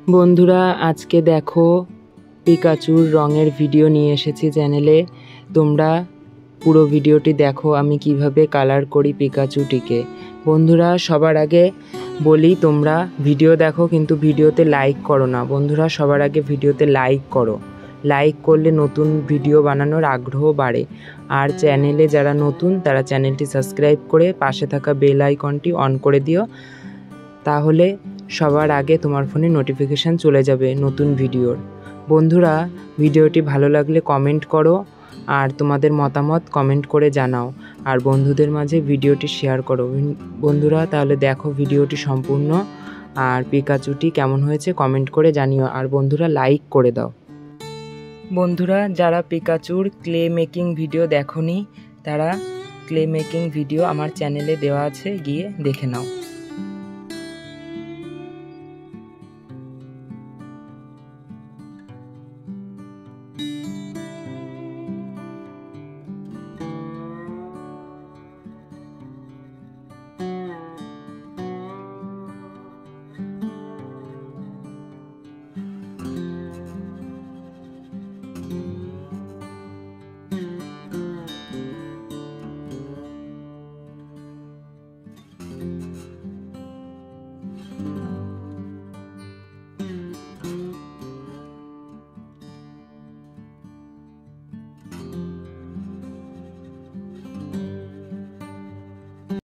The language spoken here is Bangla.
বন্ধুরা আজকে দেখো পিকাচুর রঙের ভিডিও নিয়ে এসেছি চ্যানেলে। তোমরা পুরো ভিডিওটি দেখো আমি কিভাবে কালার করি পিকাচুটিকে। বন্ধুরা সবার আগে বলি তোমরা ভিডিও দেখো কিন্তু ভিডিওতে লাইক করো না। বন্ধুরা সবার আগে ভিডিওতে লাইক করো। লাইক করলে নতুন ভিডিও বানানোর আগ্রহ বাড়ে। আর চ্যানেলে যারা নতুন তারা চ্যানেলটি সাবস্ক্রাইব করে পাশে থাকা বেল আইকনটি অন করে দিও, তাহলে সবার আগে তোমার ফোনে নোটিফিকেশান চলে যাবে নতুন ভিডিওর। বন্ধুরা ভিডিওটি ভালো লাগলে কমেন্ট করো আর তোমাদের মতামত কমেন্ট করে জানাও, আর বন্ধুদের মাঝে ভিডিওটি শেয়ার করো। বন্ধুরা তাহলে দেখো ভিডিওটি সম্পূর্ণ, আর পিকাচুটি কেমন হয়েছে কমেন্ট করে জানিও, আর বন্ধুরা লাইক করে দাও। বন্ধুরা যারা পিকাচুর ক্লে মেকিং ভিডিও দেখোনি তারা ক্লে মেকিং ভিডিও আমার চ্যানেলে দেওয়া আছে, গিয়ে দেখে নাও।